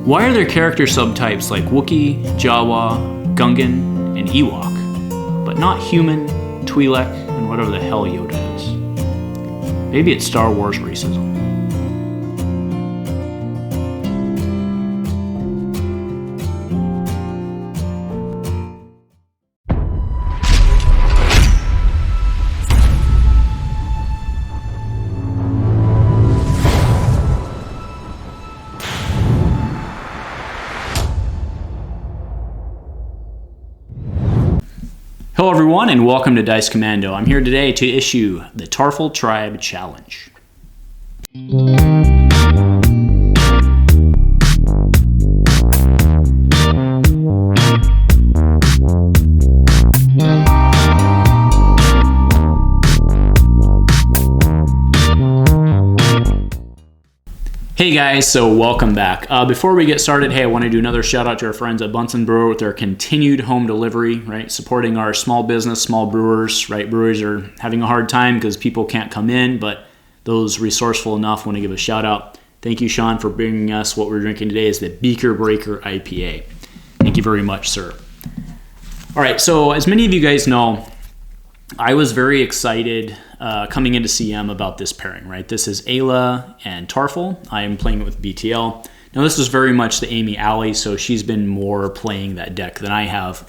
Why are there character subtypes like Wookiee, Jawa, Gungan, and Ewok, but not human, Twi'lek, and whatever the hell Yoda is? Maybe it's Star Wars racism. Hello everyone and welcome to Dice Commando. I'm here today to issue the Tarfful Tribe Challenge. Hey guys, so welcome back. Before we get started, hey, I want to do another shout out to our friends at Bunsen Brewer with their continued home delivery, right? Supporting our small business, small brewers, right? Brewers are having a hard time because people can't come in, but those resourceful enough want to give a shout out. Thank you, Sean, for bringing us what we're drinking today is the Beaker Breaker IPA. Thank you very much, sir. All right, so as many of you guys know, I was very excited coming into CM about this pairing, right? This is Ayla and Tarfful. I am playing it with BTL. Now, this is very much the Amy alley, so she's been more playing that deck than I have.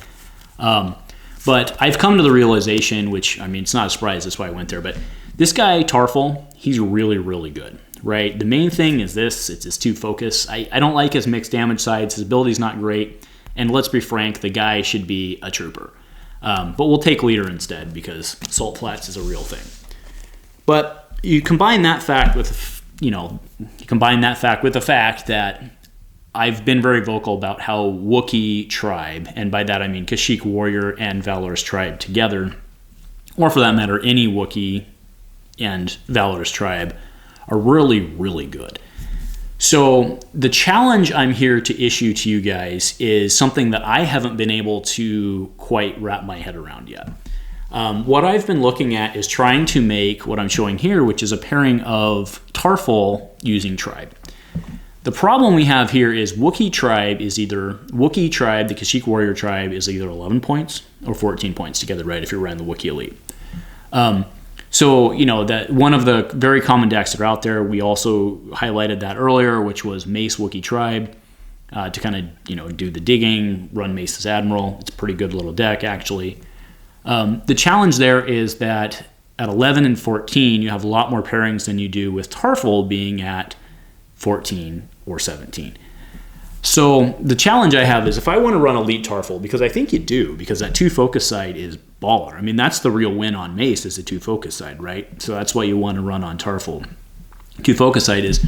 But I've come to the realization, which, I mean, it's not a surprise, that's why I went there, but this guy, Tarfful, he's really, really good, right? The main thing is this, it's his 2 focus. I don't like his mixed damage sides. His ability's not great. And let's be frank, the guy should be a trooper. But we'll take leader instead because Salt Flats is a real thing. But you combine that fact with, the fact that I've been very vocal about how Wookiee Tribe, and by that I mean Kashyyyk Warrior and Valorous Tribe together, or for that matter, any Wookiee and Valorous Tribe, are really, really good. So the challenge I'm here to issue to you guys is something that I haven't been able to quite wrap my head around yet. What I've been looking at is trying to make what I'm showing here, which is a pairing of Tarfful using Tribe. The problem we have here is Wookiee Tribe, the Kashyyyk Warrior Tribe, is either 11 points or 14 points together, right, if you're running the Wookiee Elite. So, that one of the very common decks that are out there, we also highlighted that earlier, which was Mace Wookiee Tribe, to kind of, do the digging, run Mace as Admiral. It's a pretty good little deck, actually. The challenge there is that at 11 and 14, you have a lot more pairings than you do with Tarfful being at 14 or 17. So the challenge I have is if I want to run Elite Tarfful, because I think you do, because that 2 focus side is baller. I mean, that's the real win on Mace is the 2 focus side, right? So that's why you want to run on Tarfful. 2 focus side is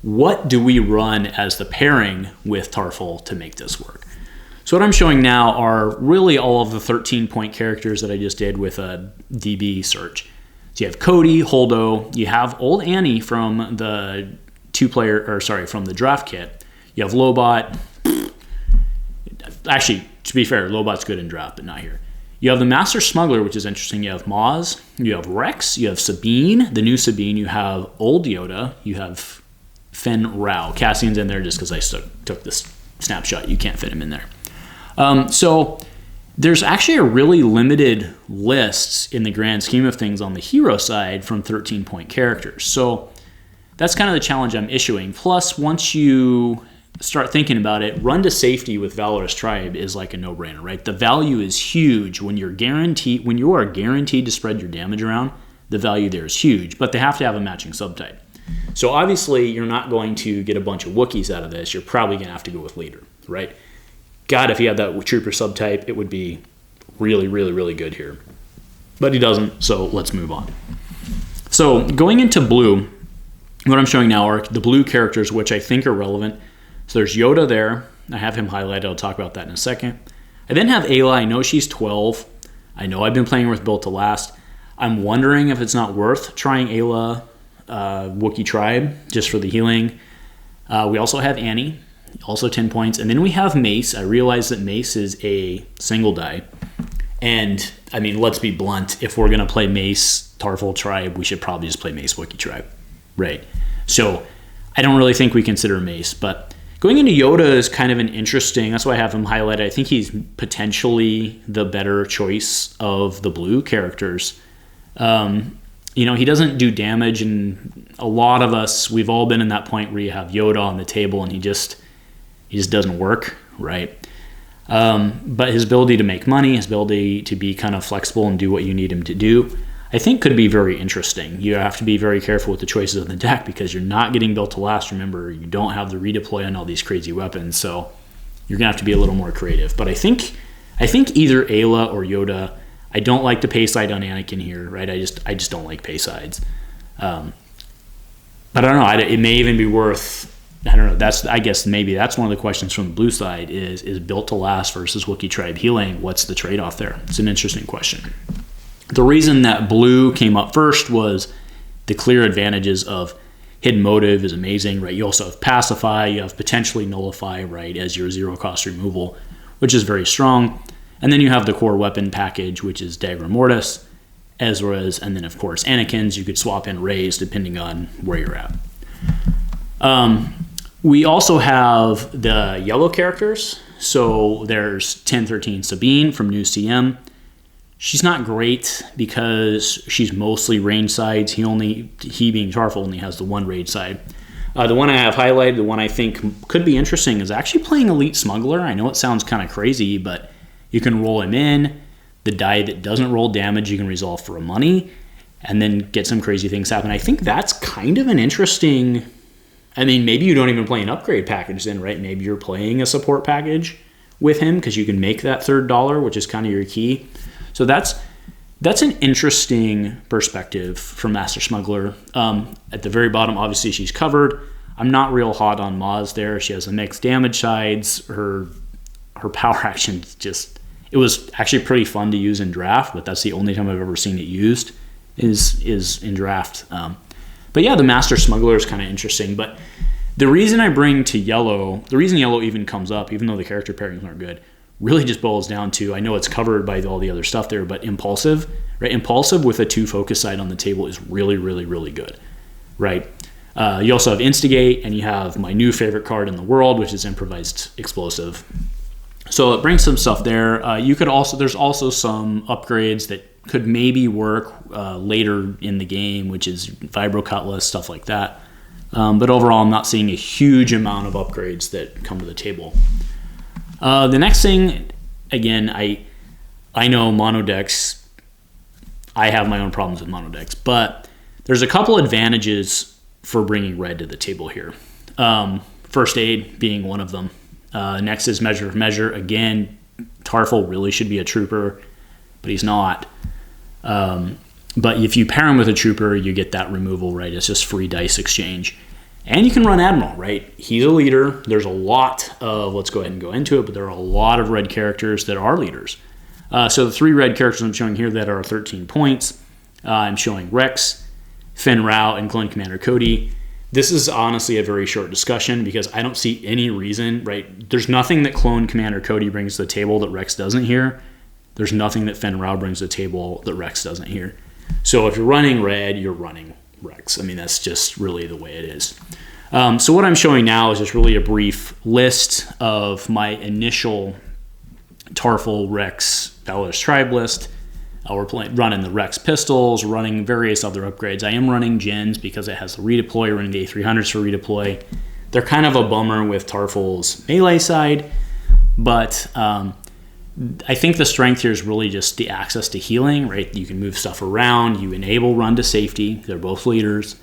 what do we run as the pairing with Tarfful to make this work? So what I'm showing now are really all of the 13-point characters that I just did with a DB search. So you have Cody, Holdo, you have Old Annie from the from the draft kit. You have Lobot. Actually, to be fair, Lobot's good in draft, but not here. You have the Master Smuggler, which is interesting. You have Maz, you have Rex, you have Sabine, the new Sabine, you have Old Yoda, you have Fen Rao. Cassian's in there just because I took this snapshot. You can't fit him in there. So there's actually a really limited list in the grand scheme of things on the hero side from 13-point characters. So that's kind of the challenge I'm issuing. Plus, once you start thinking about it, run to safety with Valorous Tribe is like a no-brainer, right? The value is huge when you are guaranteed to spread your damage around. The value there is huge, but they have to have a matching subtype. So obviously, you're not going to get a bunch of Wookiees out of this. You're probably going to have to go with leader, right? God, if he had that trooper subtype, it would be really, really, really good here. But he doesn't, so let's move on. So going into blue, what I'm showing now are the blue characters, which I think are relevant. So there's Yoda there. I have him highlighted. I'll talk about that in a second. I then have Ayla. I know she's 12. I know I've been playing with Built to Last. I'm wondering if it's not worth trying Ayla Wookiee Tribe just for the healing. We also have Annie, also 10 points. And then we have Mace. I realize that Mace is a single die. And, I mean, let's be blunt. If we're going to play Mace Tarfful Tribe, we should probably just play Mace Wookiee Tribe. Right. So I don't really think we consider Mace, but Going into Yoda is kind of an interesting, that's why I have him highlighted. I think he's potentially the better choice of the blue characters. He doesn't do damage, and a lot of us, we've all been in that point where you have Yoda on the table and he just doesn't work, right? But his ability to make money, his ability to be kind of flexible and do what you need him to do, I think could be very interesting. You have to be very careful with the choices of the deck because you're not getting built to last. Remember, you don't have the redeploy on all these crazy weapons, so you're gonna have to be a little more creative. But I think either Ayla or Yoda. I don't like the pay side on Anakin here, right? I just don't like pay sides. But I don't know. It may even be worth. I don't know. I guess maybe that's one of the questions from the blue side is built to last versus Wookiee tribe healing. What's the trade-off there? It's an interesting question. The reason that blue came up first was the clear advantages of hidden motive is amazing, right? You also have pacify, you have potentially nullify, right, as your zero cost removal, which is very strong. And then you have the core weapon package, which is Dagger Mortis, Ezra's, and then of course Anakin's. You could swap in Rey's depending on where you're at. We also have the yellow characters. So there's 1013 Sabine from New CM. She's not great because she's mostly range sides. He being Tarfful only has the one range side. The one I have highlighted, the one I think could be interesting, is actually playing Elite Smuggler. I know it sounds kind of crazy, but you can roll him in. The die that doesn't roll damage, you can resolve for a money, and then get some crazy things happen. I think that's kind of an interesting. I mean, maybe you don't even play an upgrade package then, right? Maybe you're playing a support package with him because you can make that third dollar, which is kind of your key. So that's an interesting perspective from Master Smuggler. At the very bottom, obviously she's covered. I'm not real hot on Maz there. She has the mixed damage sides. Her power action it was actually pretty fun to use in draft, but that's the only time I've ever seen it used is in draft. But yeah, the Master Smuggler is kind of interesting. But the reason I bring to yellow, the reason yellow even comes up, even though the character pairings aren't good, really just boils down to, I know it's covered by all the other stuff there, but Impulsive, right? Impulsive with a 2 focus side on the table is really, really, really good, right? You also have Instigate, and you have my new favorite card in the world, which is Improvised Explosive. So it brings some stuff there. There's also some upgrades that could maybe work later in the game, which is Vibro Cutlass, stuff like that. But overall, I'm not seeing a huge amount of upgrades that come to the table. The next thing, again, I know mono decks, I have my own problems with mono decks, but there's a couple advantages for bringing red to the table here. First Aid being one of them. Next is Measure for Measure. Again, Tarfful really should be a trooper, but he's not. But if you pair him with a trooper, you get that removal, right? It's just free dice exchange. And you can run Admiral, right? He's a leader. There's a lot of, let's go ahead and go into it, but there are a lot of red characters that are leaders. So the 3 red characters I'm showing here that are 13 points, I'm showing Rex, Finn Rao, and Clone Commander Cody. This is honestly a very short discussion because I don't see any reason, right? There's nothing that Clone Commander Cody brings to the table that Rex doesn't here. There's nothing that Finn Rao brings to the table that Rex doesn't here. So if you're running red, you're running Rex. I mean, that's just really the way it is. So what I'm showing now is just really a brief list of my initial Tarfful Rex Valorous Tribe list. We're running the Rex pistols, running various other upgrades. I am running gens because it has the redeploy, running the A300s for redeploy. They're kind of a bummer with Tarfful's melee side, but I think the strength here is really just the access to healing, right? You can move stuff around. You enable run to safety. They're both leaders.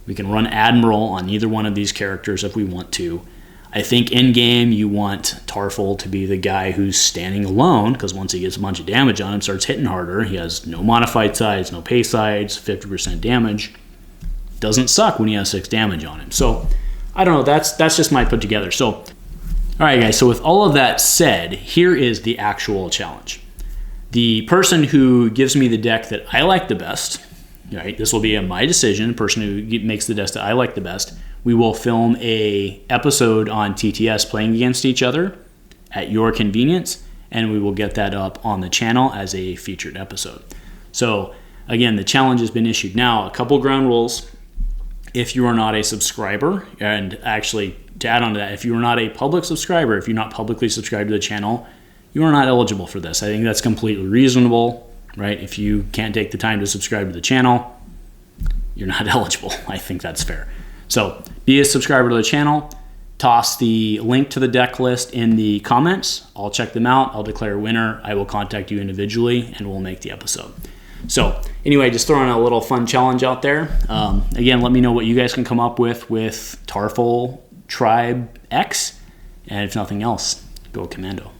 We can run Admiral on either one of these characters if we want to. I think in-game you want Tarfful to be the guy who's standing alone, because once he gets a bunch of damage on him, starts hitting harder. He has no modified sides, no pay sides, 50% damage. Doesn't suck when he has 6 damage on him. So, I don't know, that's just my put together. So, all right, guys, so with all of that said, here is the actual challenge. The person who gives me the deck that I like the best, right, this will be my decision, the person who makes the deck that I like the best, we will film a episode on TTS playing against each other at your convenience, and we will get that up on the channel as a featured episode. So, again, the challenge has been issued. Now, a couple ground rules. If you are not a subscriber, and actually to add on to that, if you are not a public subscriber, if you're not publicly subscribed to the channel, you are not eligible for this. I think that's completely reasonable, right? If you can't take the time to subscribe to the channel, you're not eligible. I think that's fair. So be a subscriber to the channel. Toss the link to the deck list in the comments. I'll check them out. I'll declare a winner. I will contact you individually and we'll make the episode. So anyway, just throwing a little fun challenge out there. Again, let me know what you guys can come up with Tarfful Tribe X. And if nothing else, go Commando.